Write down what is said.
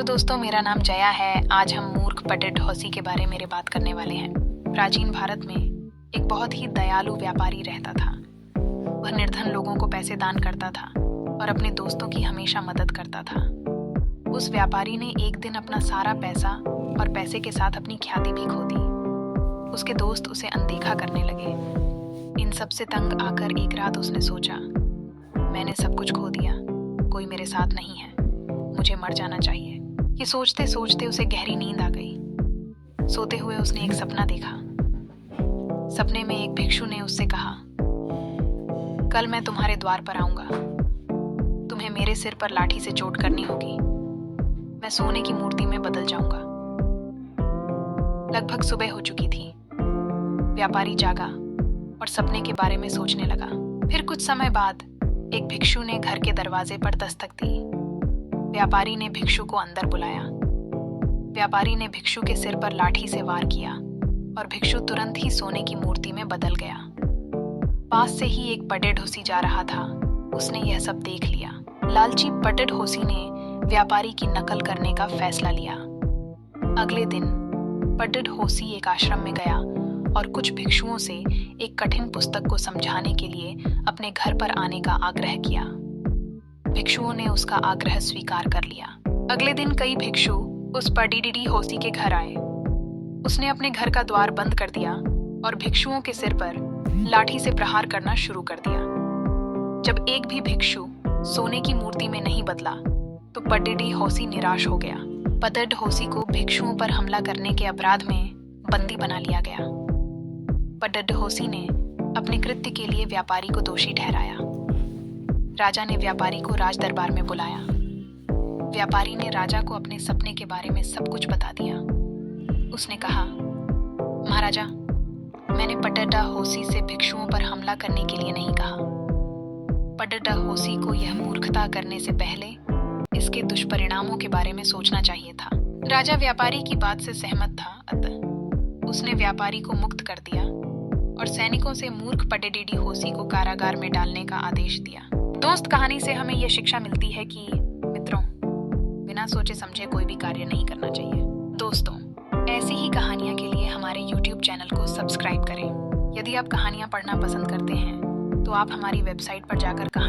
तो दोस्तों, मेरा नाम जया है। आज हम मूर्ख पटेट हौसी के बारे में बात करने वाले हैं। प्राचीन भारत में एक बहुत ही दयालु व्यापारी रहता था। वह निर्धन लोगों को पैसे दान करता था और अपने दोस्तों की हमेशा मदद करता था। उस व्यापारी ने एक दिन अपना सारा पैसा और पैसे के साथ अपनी ख्याति भी खो दी। उसके दोस्त उसे अनदेखा करने लगे। इन सब से तंग आकर एक रात उसने सोचा, मैंने सब कुछ खो दिया, कोई मेरे साथ नहीं है, मुझे मर जाना चाहिए। ये सोचते सोचते उसे गहरी नींद आ गई। सोते हुए उसने एक सपना देखा। सपने में एक भिक्षु ने उससे कहा, कल मैं तुम्हारे द्वार पर आऊंगा, तुम्हें मेरे सिर पर लाठी से चोट करनी होगी, मैं सोने की मूर्ति में बदल जाऊंगा। लगभग सुबह हो चुकी थी। व्यापारी जागा और सपने के बारे में सोचने लगा। फिर कुछ समय बाद एक भिक्षु ने घर के दरवाजे पर दस्तक दी। व्यापारी ने भिक्षु को अंदर बुलाया। व्यापारी ने भिक्षु के सिर पर लाठी से वार किया और भिक्षु तुरंत ही सोने की मूर्ति में बदल गया। पास से ही एक पटेट हौसी जा रहा था। उसने यह सब देख लिया। लालची पटेट हौसी ने व्यापारी की नकल करने का फैसला लिया। अगले दिन पटेट हौसी एक आश्रम में गया और कुछ भिक्षुओं से एक कठिन पुस्तक को समझाने के लिए अपने घर पर आने का आग्रह किया। भिक्षुओं ने उसका आग्रह स्वीकार कर लिया। अगले दिन कई भिक्षु उस पटेट हौसी के घर आए। उसने अपने घर का द्वार बंद कर दिया और भिक्षुओं के सिर पर लाठी से प्रहार करना शुरू कर दिया। जब एक भी भिक्षु सोने की मूर्ति में नहीं बदला तो पटेट हौसी निराश हो गया। पटेट हौसी को भिक्षुओं पर हमला करने के अपराध में बंदी बना लिया गया। पटेट हौसी ने अपने कृत्य के लिए व्यापारी को दोषी ठहराया। राजा ने व्यापारी को राज दरबार में बुलाया। व्यापारी ने राजा को अपने सपने के बारे में सब कुछ बता दिया। उसने कहा, महाराजा, मैंने पटेट हौसी से भिक्षुओं पर हमला करने के लिए नहीं कहा। पटेट हौसी को यह मूर्खता करने से पहले इसके दुष्परिणामों के बारे में सोचना चाहिए था। राजा व्यापारी की बात से सहमत था, अतः उसने व्यापारी को मुक्त कर दिया और सैनिकों से मूर्ख पटेट हौसी को कारागार में डालने का आदेश दिया। दोस्त, कहानी से हमें यह शिक्षा मिलती है कि मित्रों, बिना सोचे समझे कोई भी कार्य नहीं करना चाहिए। दोस्तों, ऐसी ही कहानियां के लिए हमारे YouTube चैनल को सब्सक्राइब करें। यदि आप कहानियां पढ़ना पसंद करते हैं तो आप हमारी वेबसाइट पर जाकर कहानी